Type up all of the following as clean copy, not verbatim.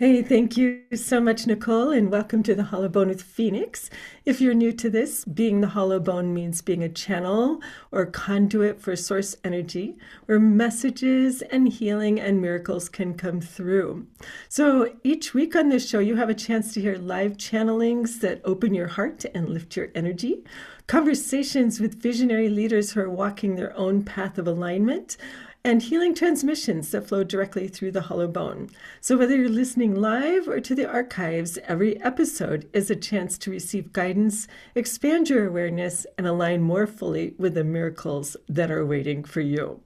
Hey, thank you so much, Nicole, and welcome to the Hollow Bone with Phoenix. If you're new to this, being the hollow bone means being a channel or conduit for source energy where messages and healing and miracles can come through. So each week on this show, you have a chance to hear live channelings that open your heart and lift your energy, conversations with visionary leaders who are walking their own path of alignment, and healing transmissions that flow directly through the hollow bone. So, whether you're listening live or to the archives, every episode is a chance to receive guidance, expand your awareness, and align more fully with the miracles that are waiting for you.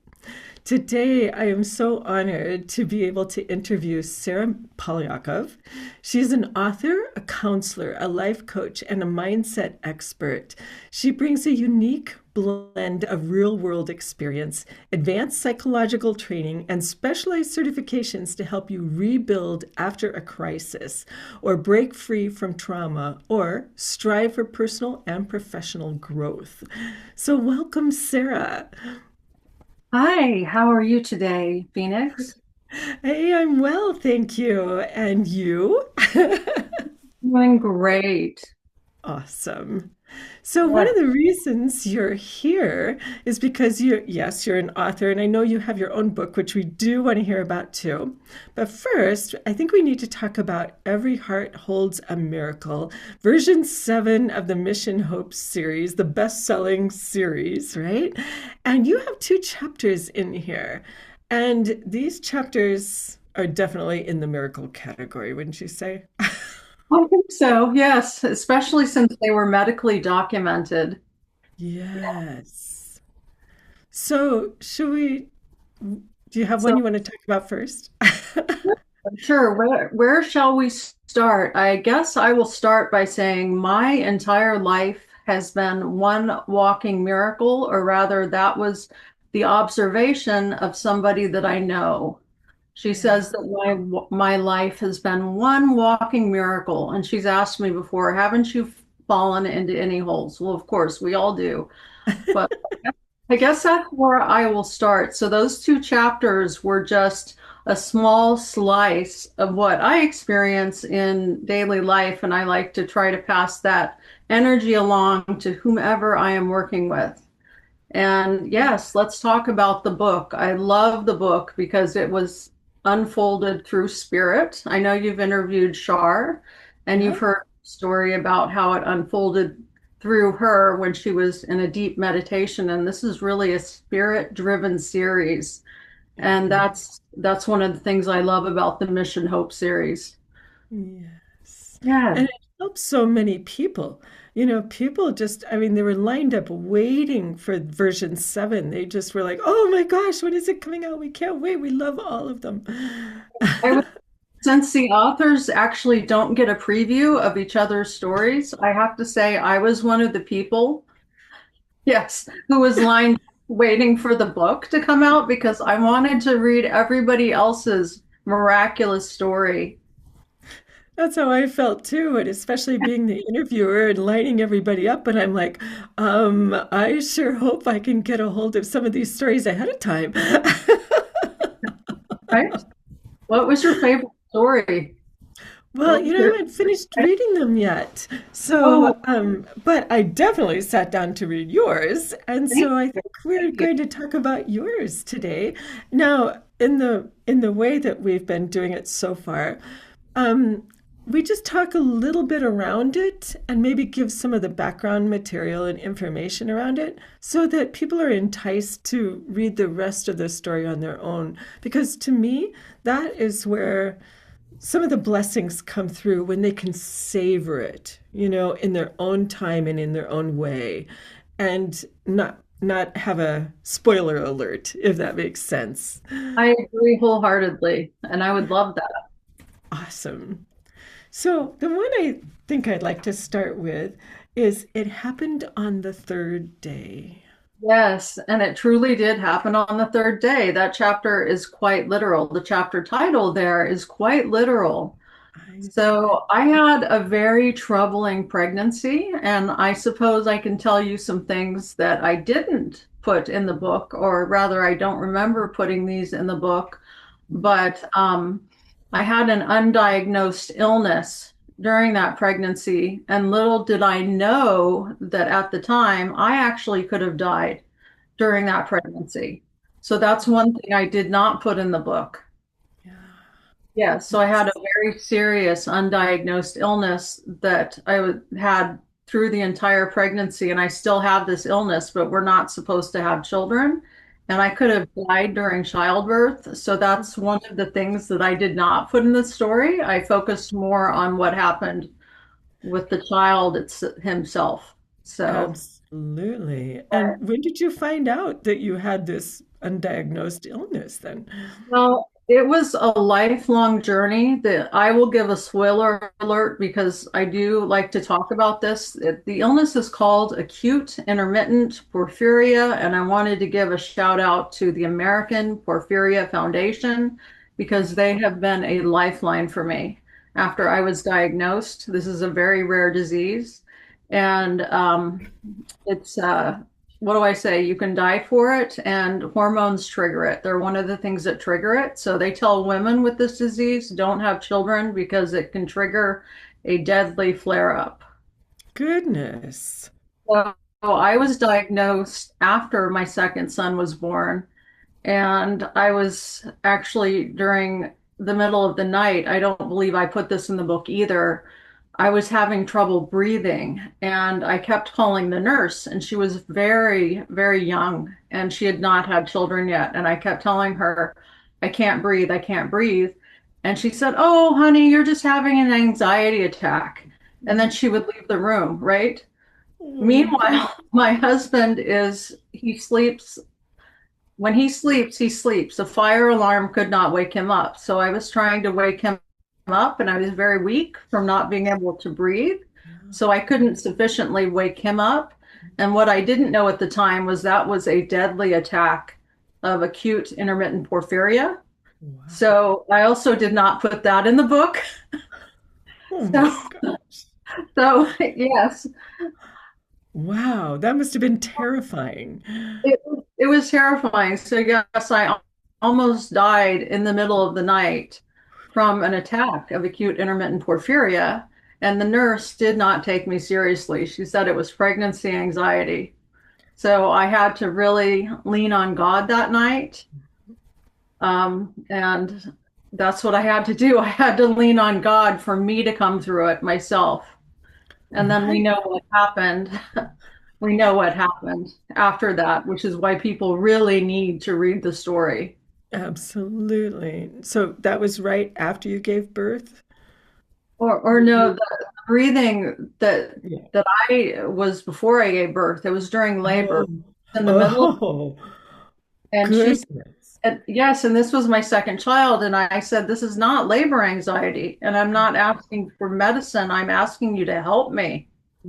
Today, I am so honored to be able to interview Sarah Polyakov. She's an author, a counselor, a life coach, and a mindset expert. She brings a unique blend of real-world experience, advanced psychological training, and specialized certifications to help you rebuild after a crisis, or break free from trauma, or strive for personal and professional growth. So welcome, Sarah. Hi, how are you today, Phoenix? Hey, I'm well, thank you. And you? Doing great. Awesome. So one Yes. of the reasons you're here is because yes, you're an author, and I know you have your own book, which we do want to hear about too. But first, I think we need to talk about Every Heart Holds a Miracle, version 7 of the Mission Hope series, the best-selling series, right? And you have two chapters in here. And these chapters are definitely in the miracle category, wouldn't you say? I think so, yes, especially since they were medically documented. Yes. So, do you have one So, you want to talk about first? sure, where shall we start? I guess I will start by saying my entire life has been one walking miracle, or rather, that was the observation of somebody that I know. She Yeah. says that my life has been one walking miracle, and she's asked me before, haven't you fallen into any holes? Well, of course, we all do, but I guess that's where I will start. So those two chapters were just a small slice of what I experience in daily life, and I like to try to pass that energy along to whomever I am working with. And yes, let's talk about the book. I love the book because it was unfolded through spirit. I know you've interviewed Shar and Yeah. you've heard a story about how it unfolded through her when she was in a deep meditation. And this is really a spirit-driven series. And Mhm. that's one of the things I love about the Mission Hope series. Yes. Yeah. And it helps so many people. People just, I mean, they were lined up waiting for version 7. They just were like, oh my gosh, when is it coming out? We can't wait. We love all of them. I Since the authors actually don't get a preview of each other's stories, I have to say I was one of the people, yes, who was lined waiting for the book to come out because I wanted to read everybody else's miraculous story. That's how I felt too, and especially being the interviewer and lining everybody up. And I'm like, I sure hope I can get a hold of some of these stories ahead of time. Right? What was your favorite story? Well, What was I your haven't finished reading them yet. Oh, But I definitely sat down to read yours. And thank so I you. think we're Thank you. going to talk about yours today. Now, in the way that we've been doing it so far, um, we just talk a little bit around it and maybe give some of the background material and information around it so that people are enticed to read the rest of the story on their own. Because to me, that is where some of the blessings come through when they can savor it, in their own time and in their own way, and not have a spoiler alert, if that makes sense. I agree wholeheartedly, and I would love that. Awesome. So the one I think I'd like to start with is it happened on the third day. Yes, and it truly did happen on the third day. That chapter is quite literal. The chapter title there is quite literal. I bet. So I had a very troubling pregnancy, and I suppose I can tell you some things that I didn't put in the book, or rather, I don't remember putting these in the book. But I had an undiagnosed illness during that pregnancy, and little did I know that at the time I actually could have died during that pregnancy. So that's one thing I did not put in the book. Yeah. Yeah, so I had a very serious undiagnosed illness that had through the entire pregnancy, and I still have this illness, but we're not supposed to have children. And I could have died during childbirth. So that's one of the things that I did not put in the story. I focused more on what happened with the child himself. So. Absolutely. And when did you find out that you had this undiagnosed illness then? Well, it was a lifelong journey that I will give a spoiler alert because I do like to talk about this. The illness is called acute intermittent porphyria, and I wanted to give a shout out to the American Porphyria Foundation because they have been a lifeline for me after I was diagnosed. This is a very rare disease, and it's what do I say? You can die for it, and hormones trigger it. They're one of the things that trigger it. So they tell women with this disease don't have children because it can trigger a deadly flare up. Goodness. So I was diagnosed after my second son was born, and I was actually during the middle of the night. I don't believe I put this in the book either. I was having trouble breathing, and I kept calling the nurse, and she was very, very young, and she had not had children yet. And I kept telling her, I can't breathe, I can't breathe. And she said, "Oh, honey, you're just having an anxiety attack." And then she would leave the room, right? Oh, Meanwhile, my husband he sleeps. When he sleeps, he sleeps. A fire alarm could not wake him up. So I was trying to wake him up, and I was very weak from not being able to breathe. So I couldn't sufficiently wake him up. And what I didn't know at the time was that was a deadly attack of acute intermittent porphyria. wow. So I also did not put that in the book. Oh my So, gosh. so yes, Wow, that must have been terrifying. it was terrifying. So yes, I almost died in the middle of the night from an attack of acute intermittent porphyria, and the nurse did not take me seriously. She said it was pregnancy anxiety. So I had to really lean on God that night. And that's what I had to do. I had to lean on God for me to come through it myself. And then we Right. know what happened. We know what happened after that, which is why people really need to read the story. Absolutely. So that was right after you gave birth? Or no, the breathing Yeah. that I was before I gave birth. It was during labor Oh, in the middle. oh, And she goodness. said, yes, and this was my second child. And I said, this is not labor anxiety. And I'm not asking for medicine. I'm asking you to help me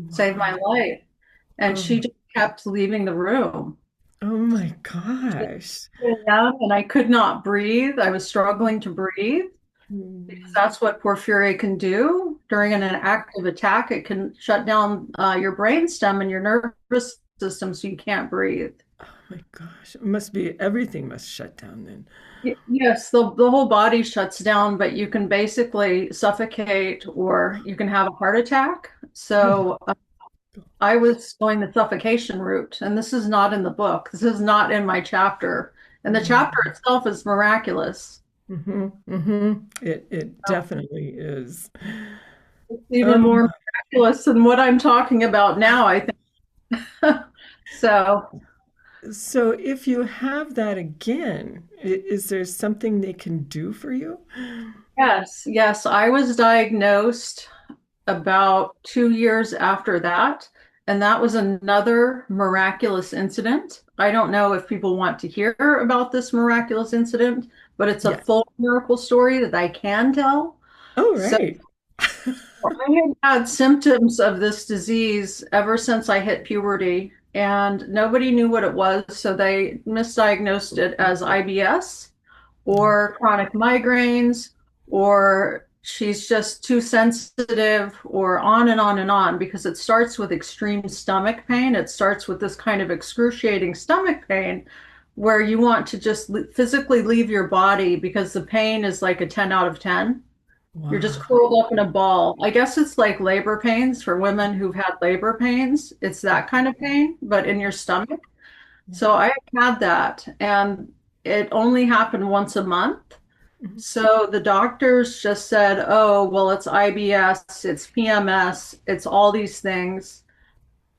save my Wow. life. And Oh, she just kept leaving the room. oh my gosh. Yeah, and I could not breathe. I was struggling to breathe because Hmm. that's what porphyria can do during an active attack. It can shut down your brainstem and your nervous system so you can't breathe. Oh my gosh. It must be everything must shut down then. Yes, the whole body shuts down, but you can basically suffocate or you can have a heart attack. Oh, So I was going the suffocation route, and this is not in the book. This is not in my chapter. And the chapter itself is miraculous. mm-hmm, mm-hmm. It definitely is. It's even Oh, more miraculous than what I'm talking about now, I think. So, so if you have that again, is there something they can do for you? yes, yes, I was diagnosed about 2 years after that. And that was another miraculous incident. I don't know if people want to hear about this miraculous incident, but it's a Yes. full miracle story that I can tell. Oh, So right. I had symptoms of this disease ever since I hit puberty, and nobody knew what it was. So they misdiagnosed it as IBS or chronic migraines, or she's just too sensitive, or on and on and on, because it starts with extreme stomach pain. It starts with this kind of excruciating stomach pain, where you want to just physically leave your body because the pain is like a 10 out of 10. You're just Wow. curled up in a ball. I guess it's like labor pains for women who've had labor pains. It's that kind of pain, but in your stomach. Yeah. So I had that, and it only happened once a month. Mhm. So the doctors just said, oh, well, it's IBS, it's PMS, it's all these things.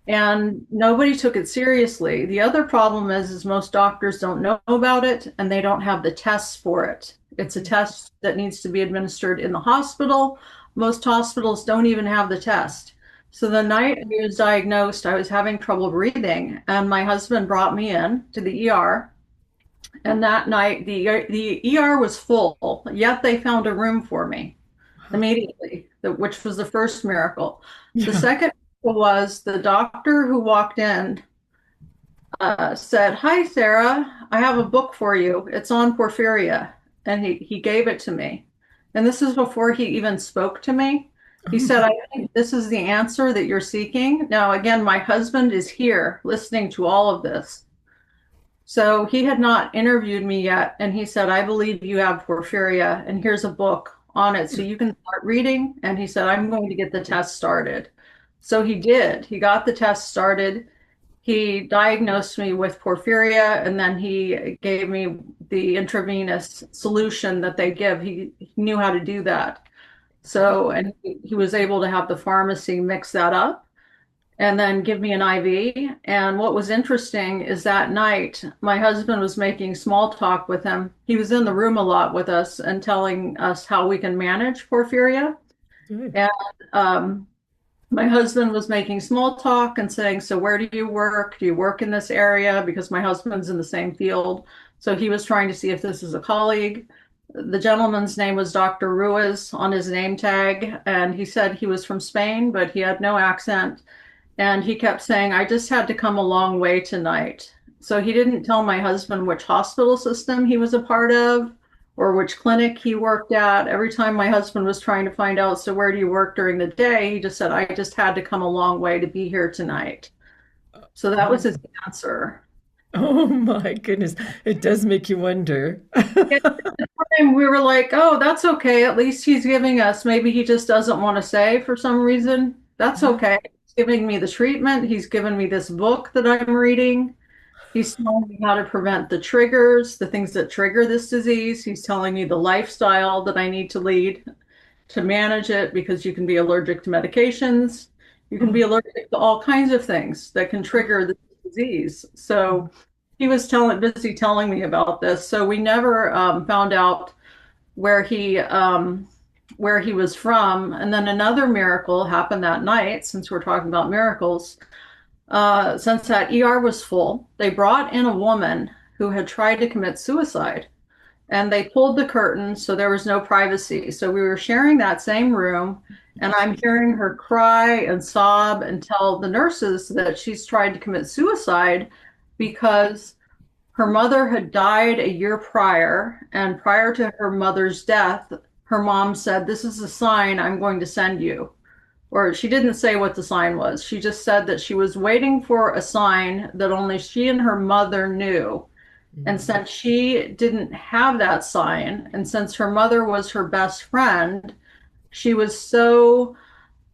And nobody took it seriously. The other problem is most doctors don't know about it and they don't have the tests for it. It's a test that needs to be administered in the hospital. Most hospitals don't even have the test. So the night I was diagnosed, I was having trouble breathing, and my husband brought me in to the ER. And that night, the ER was full, yet they found a room for me Wow. immediately, which was the first miracle. The Yeah. second was the doctor who walked in said, "Hi, Sarah, I have a book for you. It's on porphyria." And he gave it to me. And this is before he even spoke to me. He Oh said, my. "I think this is the answer that you're seeking." Now, again, my husband is here listening to all of this. So he had not interviewed me yet, and he said, "I believe you have porphyria, and here's a book on it so you can start reading." And he said, "I'm going to get the test started." So he did. He got the test started. He diagnosed me with porphyria, and then he gave me the intravenous solution that they give. He knew how to do that. So, and he was able to have the pharmacy mix that up and then give me an IV. And what was interesting is that night, my husband was making small talk with him. He was in the room a lot with us and telling us how we can manage porphyria. Good. And my husband was making small talk and saying, "So where do you work? Do you work in this area?" Because my husband's in the same field. So he was trying to see if this is a colleague. The gentleman's name was Dr. Ruiz on his name tag, and he said he was from Spain, but he had no accent. And he kept saying, "I just had to come a long way tonight." So he didn't tell my husband which hospital system he was a part of or which clinic he worked at. Every time my husband was trying to find out, "So where do you work during the day?" he just said, "I just had to come a long way to be here tonight." So that was Oh, his answer. oh my goodness. It does make you wonder. At the time, we were like, "Oh, that's okay. At least he's giving us, maybe he just doesn't want to say for some reason. That's Yeah. okay. He's giving me the treatment. He's given me this book that I'm reading. He's telling me how to prevent the triggers, the things that trigger this disease. He's telling me the lifestyle that I need to lead to manage it because you can be allergic to medications. You can be Oh, allergic to all kinds of things that can oh, trigger the disease." So he was busy telling me about this. So we never found out where where he was from. And then another miracle happened that night, since we're talking about miracles. Since that ER was full, they brought in a woman who had tried to commit suicide, and they pulled the curtain so there was no privacy. So we were sharing that same room, and I'm hearing her cry and sob and tell the nurses that she's tried to commit suicide because her mother had died a year prior, and prior to her mother's death, her mom said, "This is a sign I'm going to send you." Or she didn't say what the sign was. She just said that she was waiting for a sign that only she and her mother knew. And mm, since she didn't have that sign, and since her mother was her best friend, she was so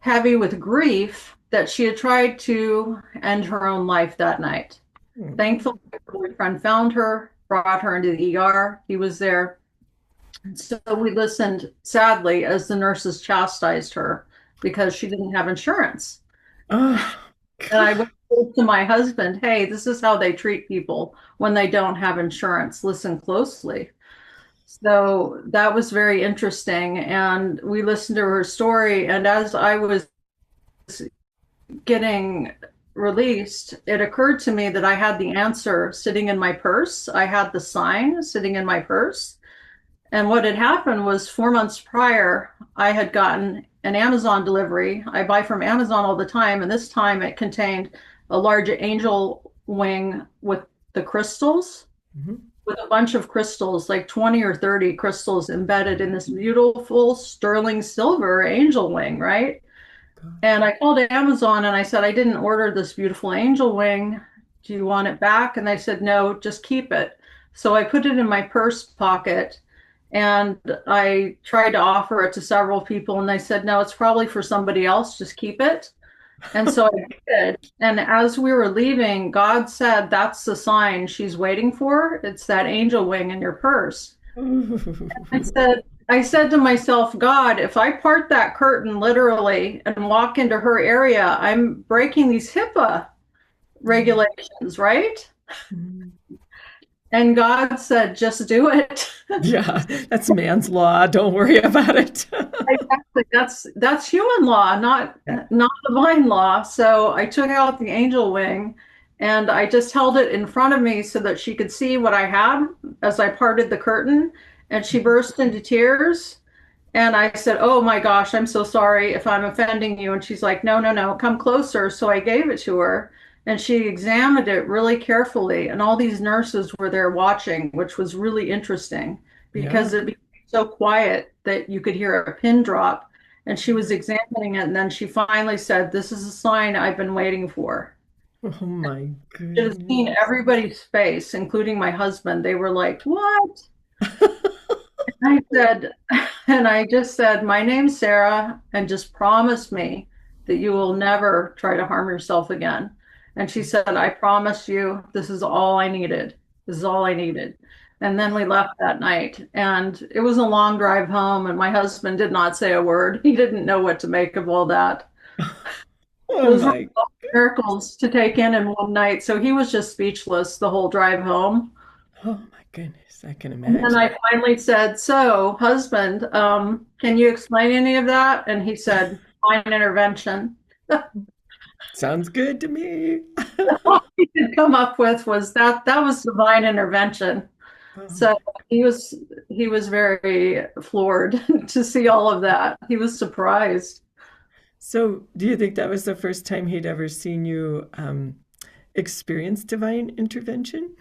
heavy with grief that she had tried to end her own life that night. mm. Thankfully, her boyfriend found her, brought her into the ER. He was there. So we listened sadly as the nurses chastised her because she didn't have insurance. Oh, And I God. went to my husband, "Hey, this is how they treat people when they don't have insurance. Listen closely." So that was very interesting. And we listened to her story. And as I was getting released, it occurred to me that I had the answer sitting in my purse. I had the sign sitting in my purse. And what had happened was 4 months prior, I had gotten an Amazon delivery. I buy from Amazon all the time, and this time it contained a large angel wing with the crystals, Mhm. with a bunch of crystals, like 20 or 30 crystals embedded in this beautiful sterling silver angel wing, right? God. And I called Amazon and I said, "I didn't order this beautiful angel wing. do you want it back? And they said, no, just keep it. So I put it in my purse pocket and I tried to offer it to several people and they said, no, it's probably for somebody else. Just keep it. And so I did. And as we were leaving, God said, that's the sign she's waiting for. It's that angel wing in your purse. I said to myself, God, if I part that curtain literally and walk into her area, I'm breaking these HIPAA regulations, right? And God said, just do it. Yeah, that's man's law. Don't worry about it. Exactly. That's human law, Yeah. not divine law. So I took out the angel wing and I just held it in front of me so that she could see what I had as I parted the curtain. And she burst into tears. And I said, oh my gosh, I'm so sorry if I'm offending you. And she's like, no, no, no, come closer. So I gave it to her and she examined it really carefully. And all these nurses were there watching, which was really interesting Yeah. because it became so quiet that you could hear a pin drop. And she was examining it. And then she finally said, this is a sign I've been waiting for. Oh my Should have seen goodness. everybody's face, including my husband. They were like, what? I said, and I just said, my name's Sarah, and just promise me that you will never try to harm yourself again. And she said, I promise you, this is all I needed. This is all I needed. And then we left that night. And it was a long drive home, and my husband did not say a word. He didn't know what to make of all that. Oh Those were my miracles to take in one night. So he was just speechless the whole drive home. oh my goodness. I can And then imagine. I finally said, so, husband, can you explain any of that? And he said, fine intervention. Sounds good to me. All he could come up with was that was divine intervention. Oh So my. he was very floored to see all of that. He was surprised. So, do you think that was the first time he'd ever seen you experience divine intervention?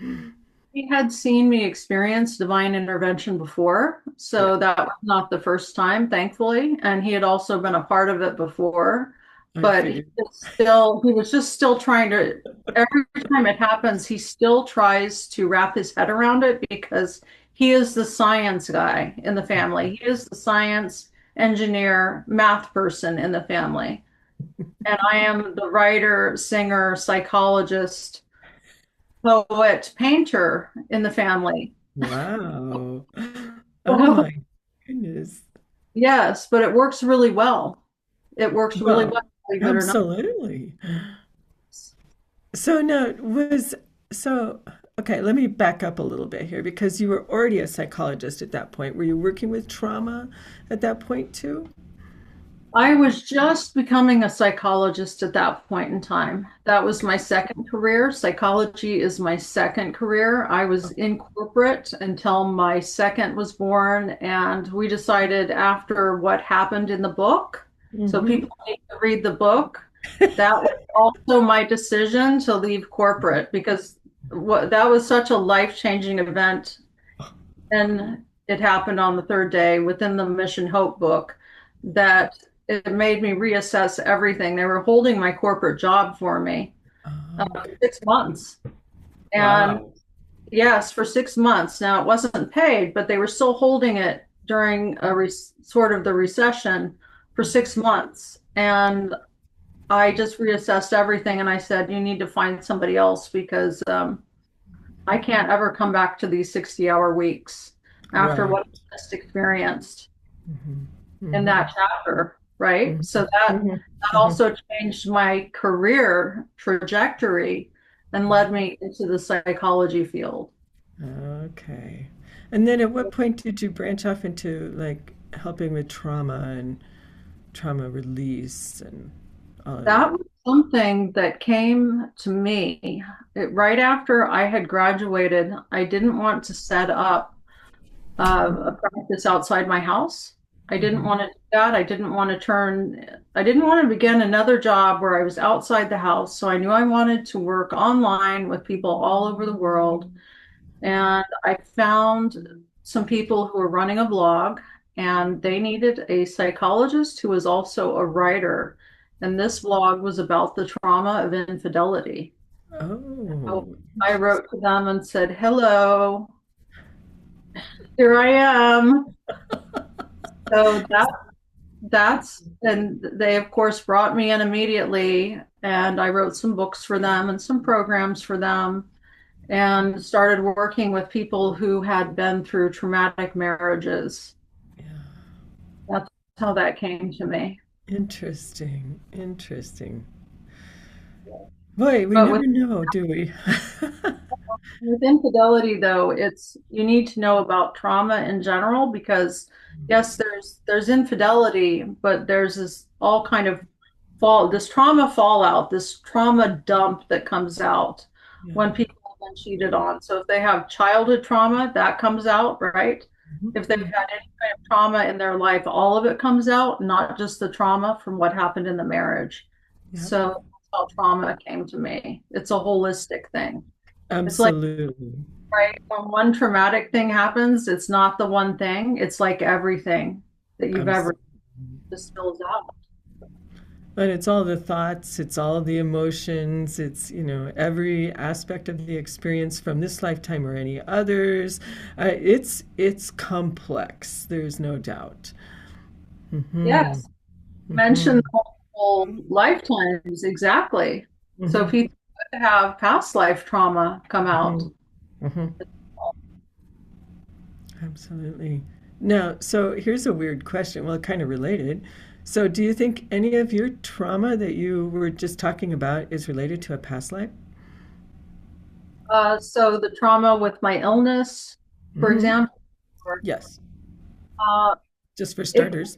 He had seen me experience divine intervention before, Yeah, so that was not the first time, thankfully. And he had also been a part of it before, I but figured. he was just still trying to, every time it happens, he still tries to wrap his head around it because he is the science guy in the family. He is the science engineer, math person in the family. And I am the writer, singer, psychologist, poet, painter in the family. Wow. Oh So, my goodness. yes, but it works really well. It works really Well, well, believe it or not. absolutely. So now so okay, let me back up a little bit here because you were already a psychologist at that point. Were you working with trauma at that point too? I was just becoming a psychologist at that point in time. That was my second career. Psychology is my second career. I was in corporate until my second was born, and we decided after what happened in the book, so Hmm. people need to read the book. That was also my decision to leave corporate because that was such a life-changing event. And it happened on the third day within the Mission Hope book that it made me reassess everything. They were holding my corporate job for me Okay. 6 months. And Wow. yes, for 6 months. Now it wasn't paid, but they were still holding it during sort of the recession for 6 months. And I just reassessed everything and I said, you need to find somebody else because I can't ever come back to these 60-hour weeks after Right. what I just experienced Hmm. in Hmm. that chapter, right? Hmm. So that Hmm. Hmm. also changed my career trajectory and led me into the psychology field. Okay. And then at what point did you branch off into like helping with trauma and trauma release and all of That that? was something that came to me right after I had graduated. I didn't want to set up a practice outside my house. I didn't Hmm. want to do that. I didn't want to begin another job where I was outside the house. So I knew I wanted to work online with people all over the world. And I found some people who were running a blog and they needed a psychologist who was also a writer. And this blog was about the trauma of infidelity. Oh, So I wrote to interesting. them and said, "Hello, here I am." So and they of course brought me in immediately, and I wrote some books for them and some programs for them, and started working with people who had been through traumatic marriages. Yeah. That's how that came to me. Interesting. Interesting. Boy, we But with never know, do we? With infidelity, though, it's you need to know about trauma in general because yes, there's infidelity, but there's this all kind of this trauma fallout, this trauma dump that comes out Yeah. when people have been cheated on. So if they have childhood trauma, that comes out, right? Mhm, If they've mhm. had any kind of trauma in their life, all of it comes out, not just the trauma from what happened in the marriage. Yep. So that's how trauma came to me. It's a holistic thing. It's like Absolutely. right? When one traumatic thing happens, it's not the one thing. It's like everything that you've ever Absolutely. just spills out. And it's all the thoughts, it's all the emotions, it's, every aspect of the experience from this lifetime or any others. It's complex. There's no doubt. Mm-hmm. Yes. Mm-hmm. Mention multiple lifetimes, exactly. So Mm-hmm. people could have past life trauma come out. Mm-hmm. Mm-hmm. Absolutely. Now, so here's a weird question. Well, kind of related. So, do you think any of your trauma that you were just talking about is related to a past life? So the trauma with my illness, for Mm-hmm. example, or, Yes, uh, just for it starters.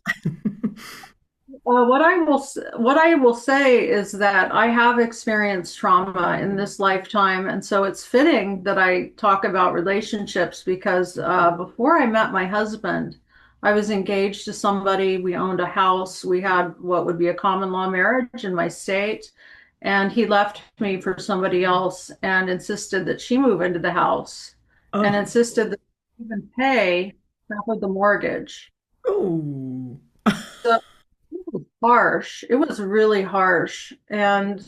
what I will say is that I have experienced trauma in this lifetime, and so it's fitting that I talk about relationships because before I met my husband, I was engaged to somebody. We owned a house. We had what would be a common law marriage in my state, and he left me for somebody else and insisted that she move into the house, and Oh, insisted that she even pay half of the mortgage. oh. So it was harsh. It was really harsh. And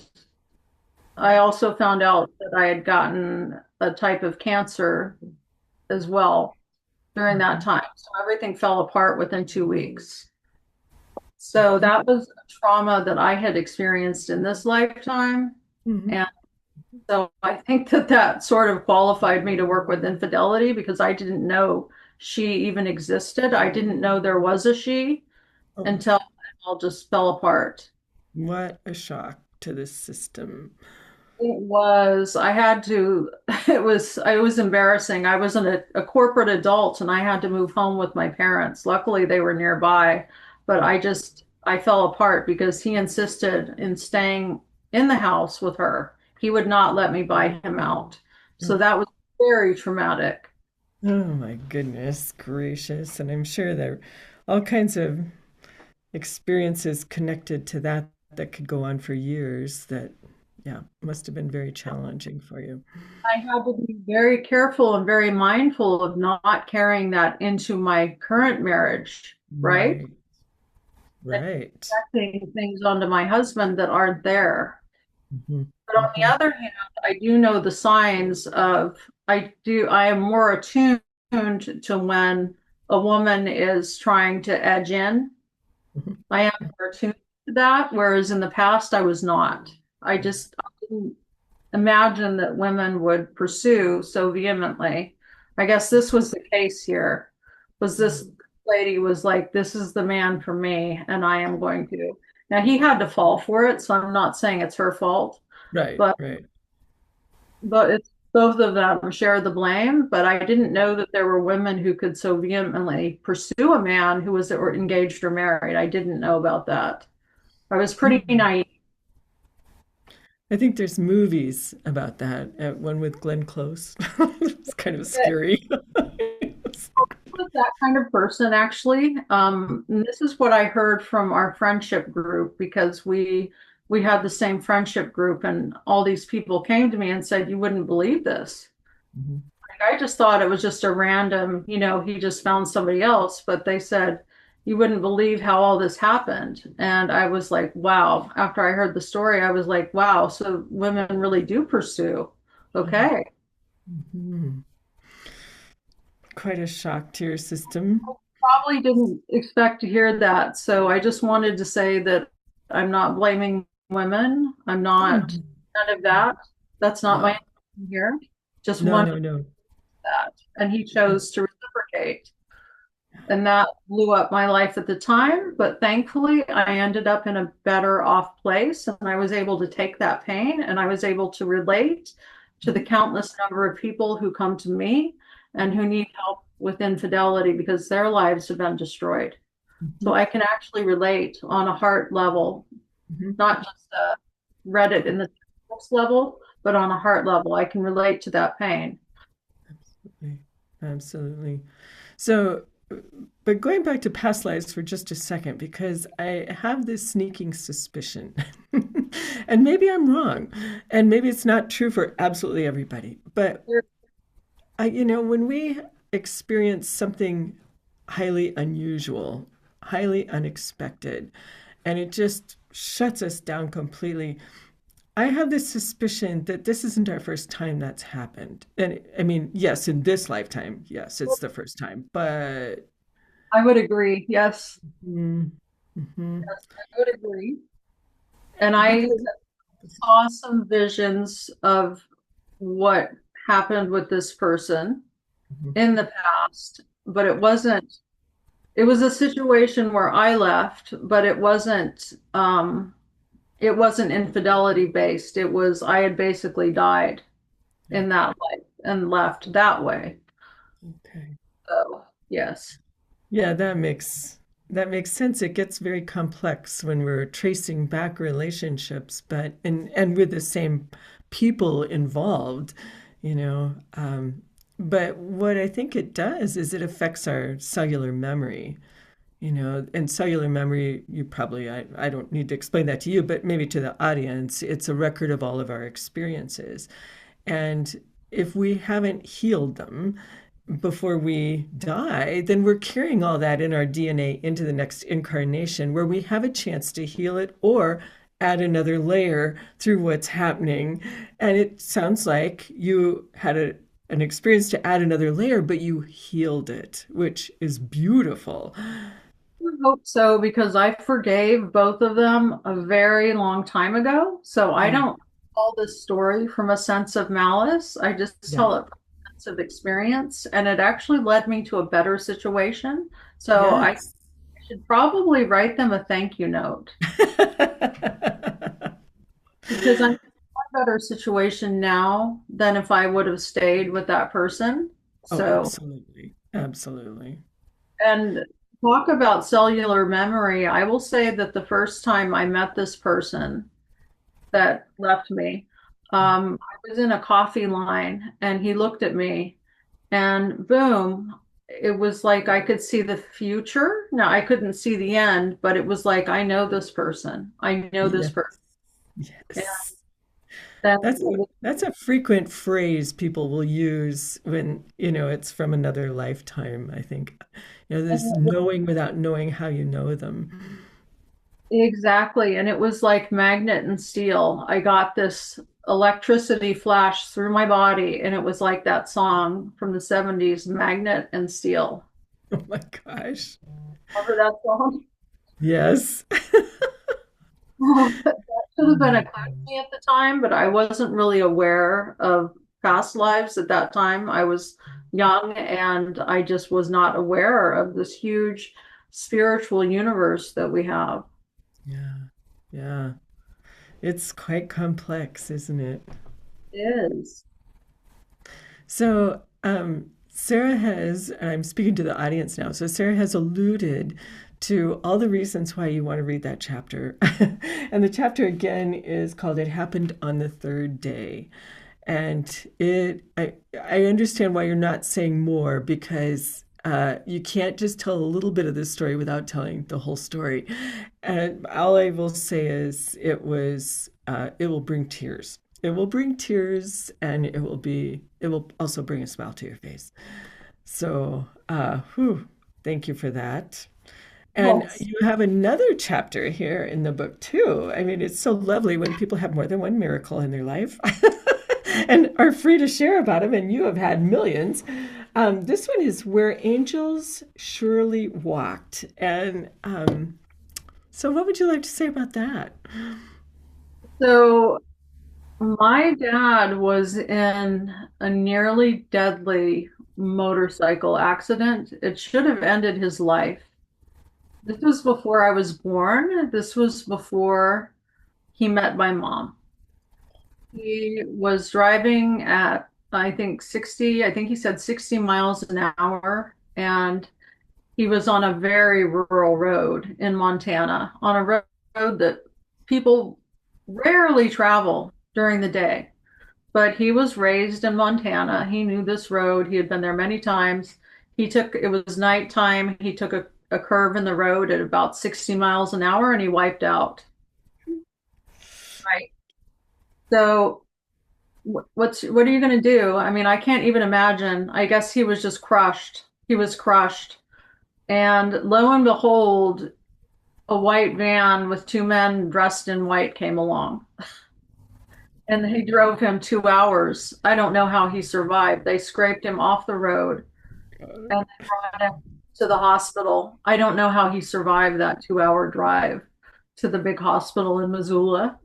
I also found out that I had gotten a type of cancer as well during that Mhm, time. So everything fell apart within 2 weeks. So that was a trauma that I had experienced in this lifetime. mhm. And so I think that that sort of qualified me to work with infidelity because I didn't know she even existed. I didn't know there was a she Oh, until it all just fell apart. what a shock to this system. I had to, it was embarrassing. I was a corporate adult and I had to move home with my parents. Luckily, they were nearby, but I fell apart because he insisted in staying in the house with her. He would not let me buy him out. So Oh, that was very traumatic. oh my goodness gracious. And I'm sure there are all kinds of experiences connected to that that could go on for years that, yeah, must have been very challenging for you. I had to be very careful and very mindful of not carrying that into my current marriage, right? Right, right. Projecting things onto my husband that aren't there. Hmm. But on the Hmm. other hand, I do know the signs of, I am more attuned to when a woman is trying to edge in. Hmm. I am more attuned to that, whereas in the past I was not. I didn't imagine that women would pursue so vehemently. I guess this was the case here. Was this lady was like, this is the man for me, and I am going to. Now he had to fall for it, so I'm not saying it's her fault, Right, but right. it's both of them share the blame. But I didn't know that there were women who could so vehemently pursue a man who was engaged or married. I didn't know about that. I was pretty Hmm. naive. I think there's movies about that. One with Glenn Close. It's kind of scary. Was that kind of person actually. And this is what I heard from our friendship group because we had the same friendship group, and all these people came to me and said, "You wouldn't believe this." Like, I just thought it was just a random, he just found somebody else, but they said, you wouldn't believe how all this happened. And I was like, wow. After I heard the story, I was like, wow, so women really do pursue. Okay. Mhm. Quite a shock to your system. Probably didn't expect to hear that. So I just wanted to say that I'm not blaming women. I'm Oh, not none of that. That's not my no, intention here. Just no, one no, no. that. And he chose to reciprocate. And that blew up my life at the time. But thankfully, I ended up in a better off place. And I was able to take that pain and I was able to relate to the countless number of people who come to me and who need help with infidelity because their lives have been destroyed. So Mhm, I can actually relate on a heart level, mhm. not just Reddit in the level, but on a heart level. I can relate to that pain. Absolutely. Absolutely. So, but going back to past lives for just a second, because I have this sneaking suspicion, and maybe I'm wrong, and maybe it's not true for absolutely everybody, but when we experience something highly unusual, highly unexpected, and it just shuts us down completely, I have this suspicion that this isn't our first time that's happened. And I mean, yes, in this lifetime, yes, it's the first time, but I would agree. Yes, mm, mhm, yes, I would agree. And I because saw some visions of what happened with this person mhm, in the past, but it was a situation where I left, but it wasn't infidelity based. It was, I had basically died yeah, in that life and left that way. okay. So, yes. Yeah, that makes sense. It gets very complex when we're tracing back relationships, but and with the same people involved, you know. But what I think it does is it affects our cellular memory. And cellular memory, I don't need to explain that to you, but maybe to the audience, it's a record of all of our experiences. And if we haven't healed them before we die, then we're carrying all that in our DNA into the next incarnation where we have a chance to heal it or add another layer through what's happening. And it sounds like you had an experience to add another layer, but you healed it, which is beautiful. I hope so because I forgave both of them a very long time ago. So I Yeah. don't tell this story from a sense of malice. I just Yeah. tell it from a sense of experience. And it actually led me to a better situation. So I Yes. should probably write them a thank you note because I'm in a better situation now than if I would have stayed with that person. Oh, So, absolutely. Absolutely. and talk about cellular memory. I will say that the first time I met this person, that left me. I was in a coffee line and he looked at me and boom, it was like I could see the future. Now I couldn't see the end, but it was like, I know this person. I know this Yes. person. And Yes. then, That's a frequent phrase people will use when, it's from another lifetime, I think. This knowing without knowing how you know them. exactly. And it was like magnet and steel. I got this electricity flash through my body, and it was like that song from the 70s, Magnet and Steel. Oh my gosh. Remember that song? Yes. That should Oh have been my a clue to me at the time, but I wasn't really aware of past lives at that time. I was young and I just was not aware of this huge spiritual universe that we have. Yeah. Yeah. It's quite complex, isn't it? It is. So, Sarah has, and I'm speaking to the audience now, so Sarah has alluded to all the reasons why you want to read that chapter. And the chapter again is called It Happened on the Third Day. And I understand why you're not saying more because you can't just tell a little bit of this story without telling the whole story. And all I will say is it will bring tears. It will bring tears, and it will also bring a smile to your face. So, thank you for that. And Yes. you have another chapter here in the book, too. I mean, it's so lovely when people have more than one miracle in their life and are free to share about them. And you have had millions. This one is Where Angels Surely Walked. And so, what would you like to say about that? So my dad was in a nearly deadly motorcycle accident. It should have ended his life. This was before I was born. This was before he met my mom. He was driving at, I think, 60, I think he said 60 miles an hour. And he was on a very rural road in Montana, on a road that people rarely travel during the day. But he was raised in Montana. He knew this road. He had been there many times. It was nighttime. He took a curve in the road at about 60 miles an hour and he wiped out. Right. So what are you going to do? I mean, I can't even imagine. I guess he was just crushed. He was crushed. And lo and behold, a white van with two men dressed in white came along. And he drove him 2 hours. I don't know how he survived. They scraped him off the road and they brought him to the hospital. I don't know how he survived that 2 hour drive to the big hospital in Missoula,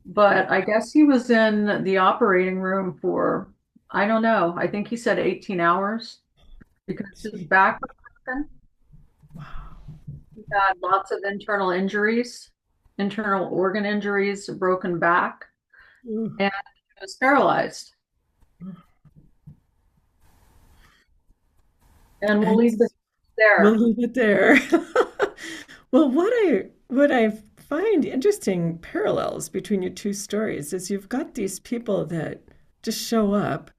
but I guess he was in the operating room for, I don't know, I think he said 18 hours because his back was broken. He had lots of internal injuries, internal organ injuries, a broken back, Wow. and he was paralyzed. And we'll And leave this we'll there. leave it there. Well, what I find interesting parallels between your two stories is you've got these people that just show up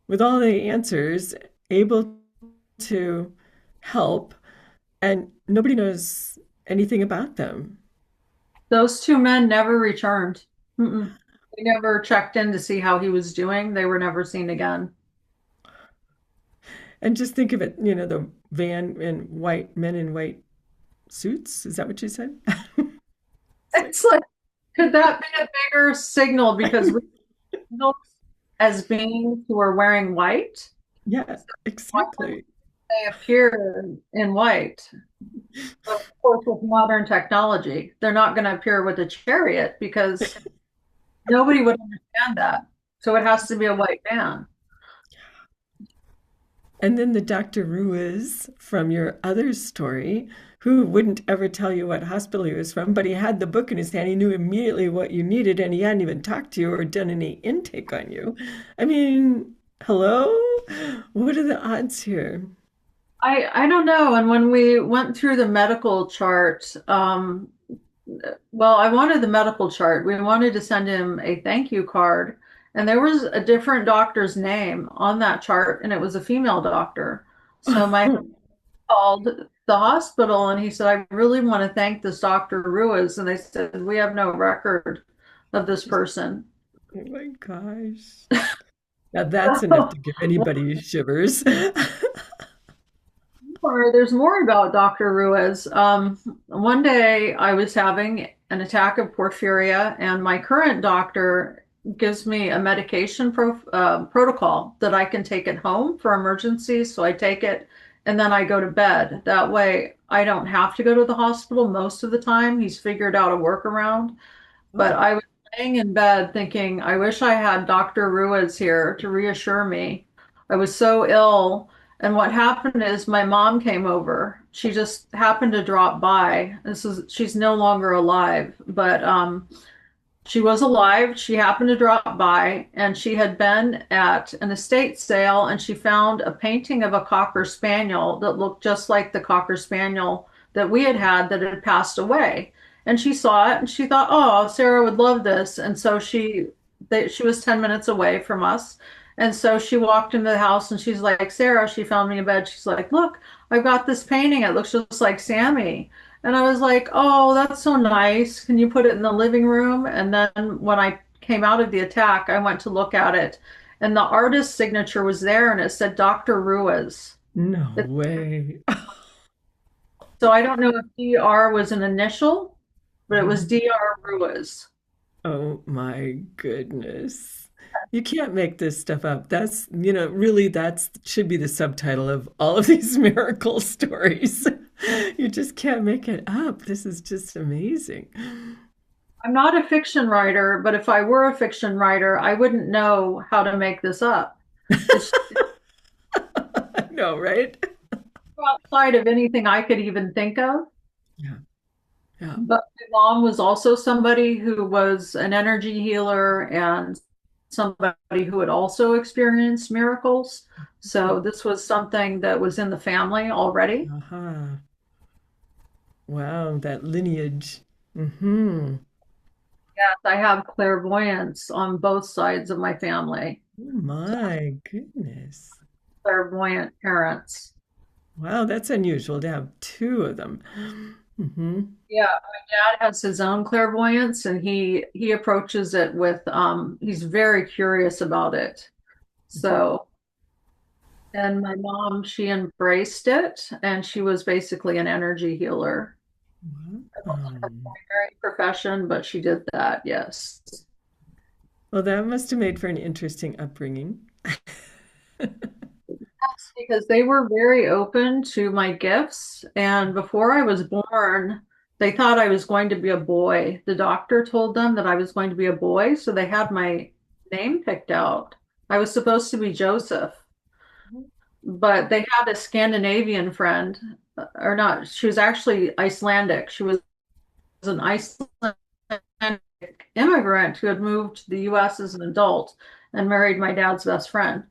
with all the answers, able to help, and nobody knows anything about them. Those two men never returned. Mm-mm. They never checked in to see how he was doing. They were never seen again. And just think of it, the van and white men in white suits. Is that what you said? It's like, It's like, could that be a bigger signal? Because we look as beings who are wearing white, yeah, why exactly. they appear in white? But of course, with modern technology, they're not going to appear with a chariot because nobody would understand that. So it has to be a white van. And then the Dr. Ruiz from your other story, who wouldn't ever tell you what hospital he was from, but he had the book in his hand. He knew immediately what you needed, and he hadn't even talked to you or done any intake on you. I mean, hello? What are the odds here? I don't know. And when we went through the medical chart, well, I wanted the medical chart. We wanted to send him a thank you card, and there was a different doctor's name on that chart, and it was a female doctor. So my husband called the hospital and he said, I really want to thank this Dr. Ruiz. And they said, we have no record of this person. Oh my gosh. Now that's enough to give anybody shivers. Or there's more about Dr. Ruiz. One day I was having an attack of porphyria, and my current doctor gives me a medication protocol that I can take at home for emergencies. So I take it and then I go to bed. That way I don't have to go to the hospital most of the time. He's figured out a workaround. But Oh, I was laying in bed thinking, I wish I had Dr. Ruiz here to reassure me. I was so ill. And what happened is my mom came over. She just happened to drop by. She's no longer alive, but she was alive. She happened to drop by and she had been at an estate sale and she found a painting of a Cocker Spaniel that looked just like the Cocker Spaniel that we had had that had passed away. And she saw it and she thought, oh, Sarah would love this. And so she was 10 minutes away from us. And so she walked into the house and she's like, Sarah, she found me in bed. She's like, look, I've got this painting. It looks just like Sammy. And I was like, oh, that's so nice. Can you put it in the living room? And then when I came out of the attack, I went to look at it, and the artist's signature was there, and it said Dr. Ruiz. no It's way. So I don't know if DR was an initial, but it was Mhm. DR Ruiz. Oh my goodness. You can't make this stuff up. That's, really that's should be the subtitle of all of these miracle stories. You just can't make it up. This is just amazing. I'm not a fiction writer, but if I were a fiction writer, I wouldn't know how to make this up. It's I know, right? outside of anything I could even think of. Yeah. Yeah. But my mom was also somebody who was an energy healer and somebody who had also experienced miracles. So this was something that was in the family already. Uh-huh. Wow, that lineage. Mm-hmm. Yes, I have clairvoyance on both sides of my family, Oh my goodness. clairvoyant parents. Wow, that's unusual to have two of them. Mm-hmm. Yeah, my dad has his own clairvoyance and he approaches it with he's very curious about it. So, and my mom, she embraced it and she was basically an energy healer. Wow. Primary profession, but she did that, yes. Well, that must have made for an interesting upbringing. Because they were very open to my gifts. And before I was born, they thought I was going to be a boy. The doctor told them that I was going to be a boy, so they had my name picked out. I was supposed to be Joseph, but they had a Scandinavian friend, or not, she was actually Icelandic. She was an Icelandic immigrant who had moved to the US as an adult and married my dad's best friend.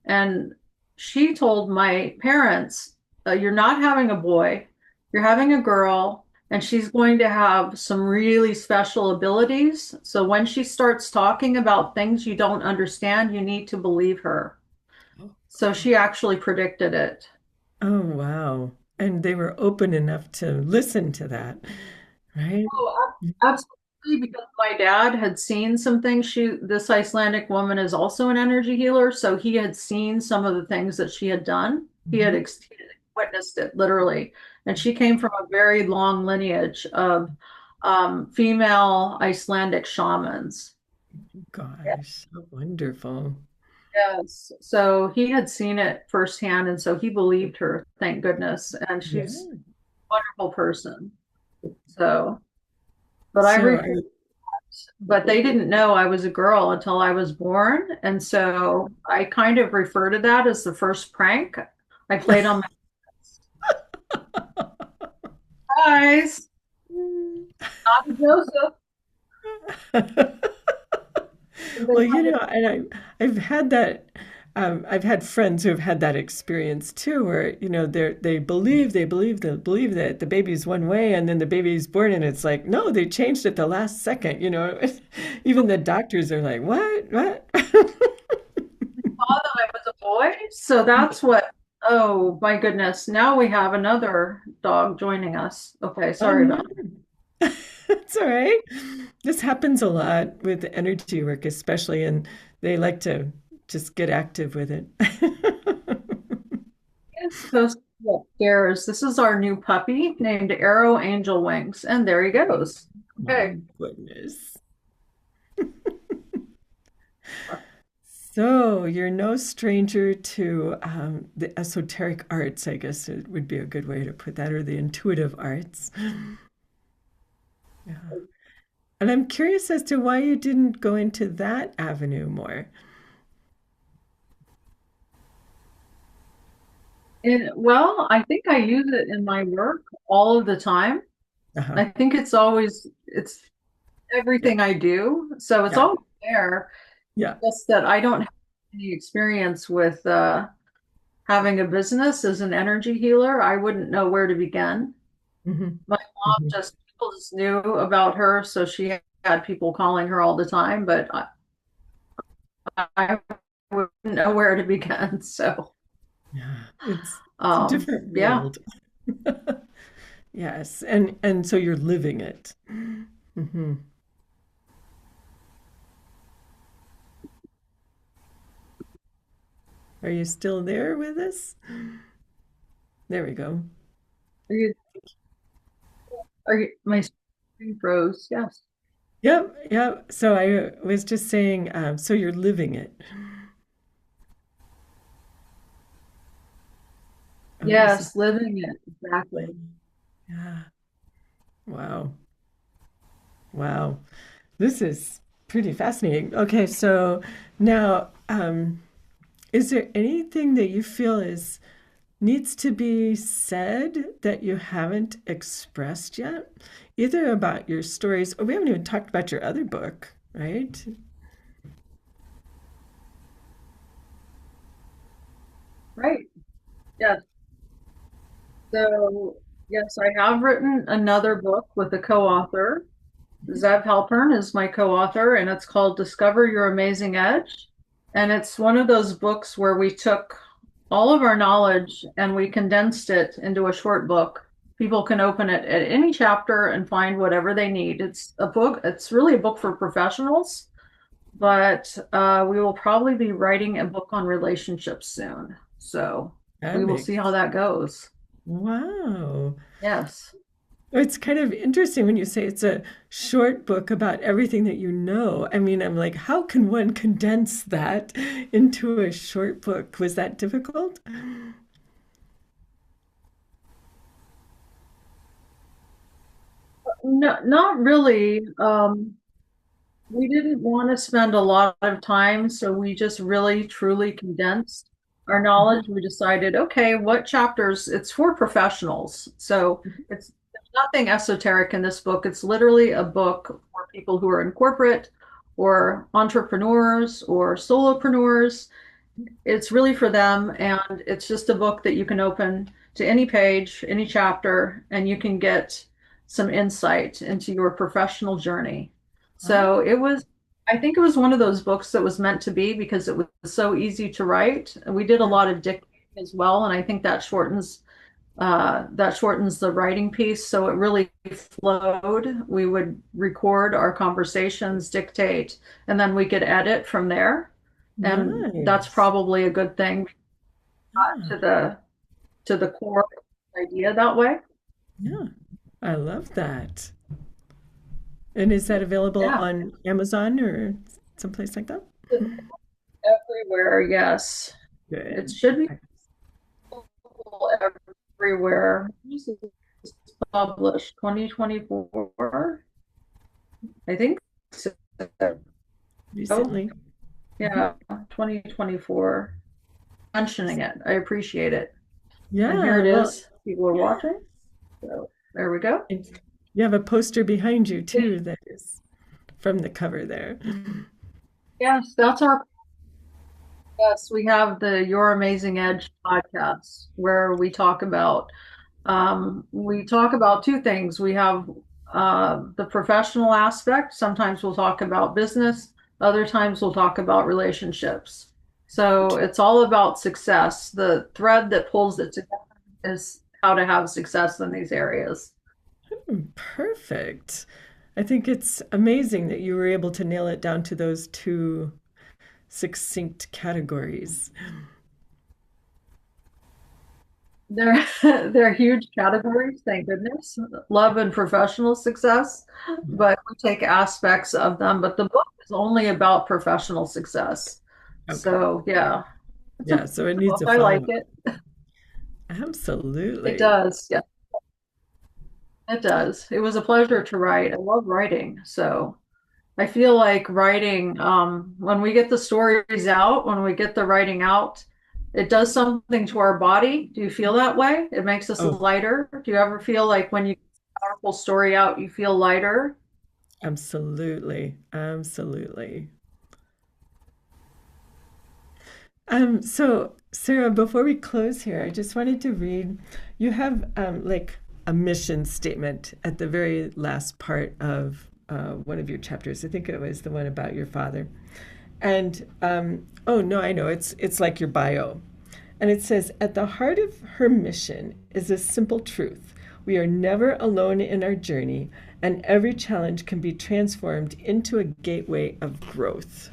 And she told my parents, you're not having a boy, you're having a girl, and she's going to have some really special abilities. So when she starts talking about things you don't understand, you need to believe her. So she actually predicted it. Oh, wow. And they were open enough to listen to that, right? Oh, absolutely, because my dad had seen some things. This Icelandic woman is also an energy healer, so he had seen some of the things that she had done. Mhm. He had witnessed it literally, and she came from a very long lineage of female Icelandic shamans. Gosh, so wonderful. Yes, so he had seen it firsthand, and so he believed her. Thank goodness, and she's Yeah. a wonderful person. So, but I So, refuse. But they didn't know I was a girl until I was born. And so I kind of refer to that as the first prank I played on my eyes. Not a Joseph. And they well, kind of, and I've had that. I've had friends who have had that experience too, where they believe that the baby's one way, and then the baby's born, and it's like, no, they changed it the last second. Even the doctors are like, what? saw that I was a boy. So that's what, oh my goodness. Now we have another dog joining us. Okay, Oh sorry no, about it's all right. This happens a lot with energy work, especially, and they like to just get active with it. it. So upstairs. This is our new puppy named Arrow Angel Wings. And there he goes. My Okay. goodness. So you're no stranger to the esoteric arts, I guess it would be a good way to put that, or the intuitive arts. Yeah. And I'm curious as to why you didn't go into that avenue more. And well, I think I use it in my work all of the time. Uh-huh. I think it's Yeah. everything I do. So it's Yeah. always there. Yeah. Just that I don't have any experience with having a business as an energy healer. I wouldn't know where to begin. Hmm. My mom Hmm. just people just knew about her, so she had people calling her all the time, but I wouldn't know where to begin. So Yeah. It's a different yeah. world. Yes. And so you're living it. Hmm. Are you still there with us? There we go. Are you, my screen froze? Yes. Yep, yep. So I was just saying, so you're living it. Oh, this is, Yes, living it. Exactly. yeah. Wow. Wow. This is pretty fascinating. Okay, so now, is there anything that you feel is needs to be said that you haven't expressed yet? Either about your stories, or we haven't even talked about your other book, right? Right. Yes. So, yes, I have written another book with a co-author. Zev Halpern is my co-author, and it's called Discover Your Amazing Edge. And it's one of those books where we took all of our knowledge and we condensed it into a short book. People can open it at any chapter and find whatever they need. It's a book, it's really a book for professionals, but we will probably be writing a book on relationships soon. So That we will see how makes, that goes. wow. Yes. It's kind of interesting when you say it's a short book about everything that you know. I mean, I'm like, how can one condense that into a short book? Was that difficult? No, not really. We didn't want to spend a lot of time, so we just really truly condensed our Mhm. knowledge. We decided, okay, what chapters? It's for professionals. So it's there's nothing esoteric in this book. It's literally a book for people who are in corporate or entrepreneurs or solopreneurs. It's really for them, and it's just a book that you can open to any page, any chapter, and you can get some insight into your professional journey. So Oh, it was, I think it was one of those books that was meant to be because it was so easy to write. And we did a lot of dictating as well, and I think that shortens the writing piece. So it really flowed. We would record our conversations, dictate, and then we could edit from there. And that's nice. probably a good thing Yeah, to the core idea that way. yeah. I love that. And is that available Yeah. on Amazon or someplace like that? Everywhere, yes. It Good. should be available everywhere. This is published 2024, I think so. Recently. Mhm. Yeah, 2024. Mentioning it. I appreciate it. And here Yeah, it well, is. People are watching. So there we go. and you have a poster behind you too that is from the cover there. Yes, that's our yes. We have the Your Amazing Edge podcast where we talk about two things. We have the professional aspect. Sometimes we'll talk about business. Other times we'll talk about relationships. So it's all about success. The thread that pulls it together is how to have success in these areas. Perfect. I think it's amazing that you were able to nail it down to those two succinct categories. They're they're huge categories, thank goodness. Love and professional success, but we take aspects of them. But the book is only about professional success. Okay. So yeah, it's a Yeah, so it needs book. a I like follow-up. it. It Absolutely. does. Yeah, it does. It was a pleasure to write. I love writing. So I feel like writing, when we get the stories out, when we get the writing out, it does something to our body. Do you feel that way? It makes us Oh, lighter. Do you ever feel like when you get a powerful story out, you feel lighter? absolutely. Absolutely. So Sarah, before we close here, I just wanted to read, you have like a mission statement at the very last part of one of your chapters. I think it was the one about your father. And oh no, I know it's like your bio. And it says, at the heart of her mission is a simple truth. We are never alone in our journey, and every challenge can be transformed into a gateway of growth.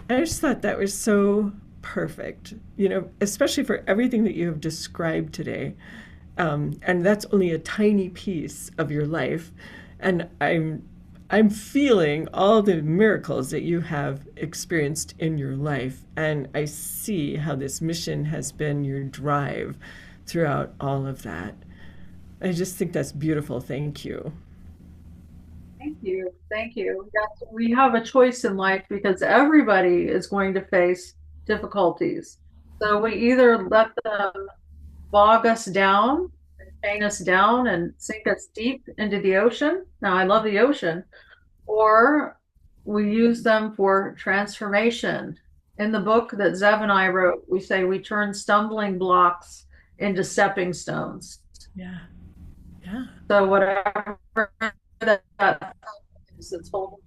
I just thought that was so perfect, especially for everything that you have described today. And that's only a tiny piece of your life. And I'm feeling all the miracles that you have experienced in your life, and I see how this mission has been your drive throughout all of that. I just think that's beautiful. Thank you. Thank you. Thank you. Yes, we have a choice in life because everybody is going to face difficulties. So we either let them bog us down, chain us down, and sink us deep into the ocean. Now, I love the ocean, or we use them for transformation. In the book that Zev and I wrote, we say we turn stumbling blocks into stepping stones. Yeah, yeah. So whatever that is that's holding,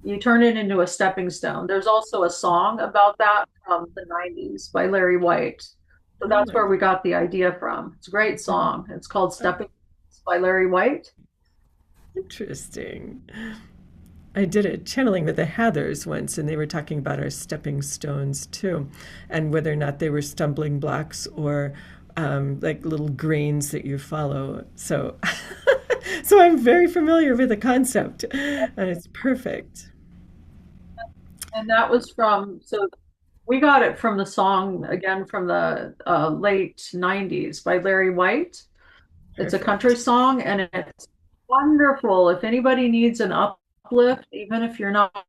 you turn it into a stepping stone. There's also a song about that from the 90s by Larry White. So Oh that's my, where we got the idea from. It's a great song. It's called oh, Stepping Stones by Larry White. interesting. I did a channeling with the Hathers once, and they were talking about our stepping stones too, and whether or not they were stumbling blocks or like little grains that you follow. So, so I'm very familiar with the concept, and it's perfect. And that was from, so we got it from the song again from the late 90s by Larry White. It's a country Perfect. song and it's wonderful. If anybody needs an uplift, even if you're not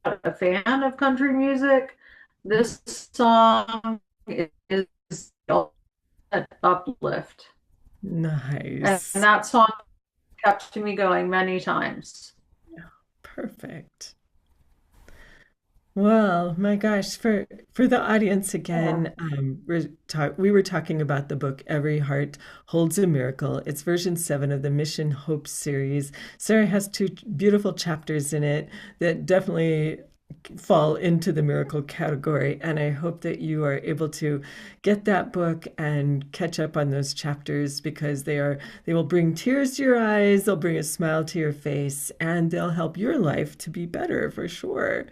a fan of country music, this song is an uplift. And Nice. that song kept me going many times. Perfect. Well, my gosh, for the audience Yeah. again, we were talking about the book Every Heart Holds a Miracle. It's version 7 of the Mission Hope series. Sarah has two beautiful chapters in it that definitely fall into the miracle category, and I hope that you are able to get that book and catch up on those chapters because they will bring tears to your eyes, they'll bring a smile to your face, and they'll help your life to be better for sure.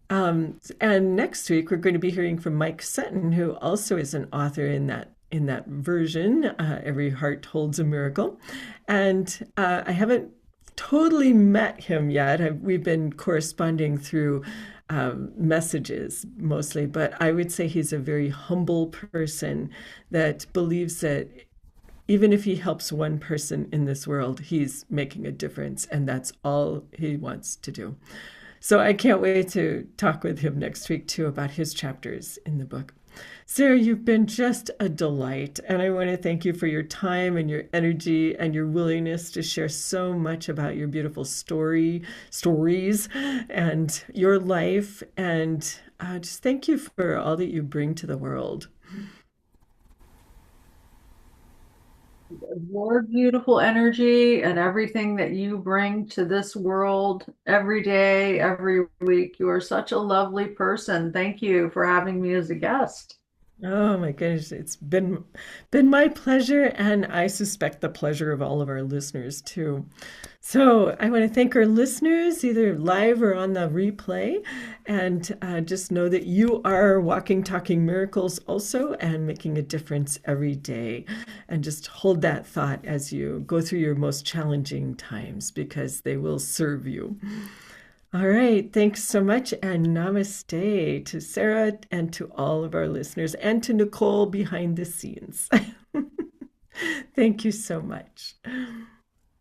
And next week we're going to be hearing from Mike Sutton, who also is an author in that version. Every Heart Holds a Miracle, and I haven't totally met him yet. We've been corresponding through messages mostly, but I would say he's a very humble person that believes that even if he helps one person in this world, he's making a difference, and that's all he wants to do. So I can't wait to talk with him next week too about his chapters in the book. Sarah, you've been just a delight, and I want to thank you for your time and your energy and your willingness to share so much about your beautiful stories, and your life, and just thank you for all that you bring to the world. Your beautiful energy and everything that you bring to this world every day, every week. You are such a lovely person. Thank you for having me as a guest. Oh my goodness, it's been my pleasure, and I suspect the pleasure of all of our listeners too. So I want to thank our listeners, either live or on the replay, and just know that you are walking, talking miracles also, and making a difference every day. And just hold that thought as you go through your most challenging times, because they will serve you. All right. Thanks so much. And namaste to Sarah and to all of our listeners and to Nicole behind the scenes. Thank you so much.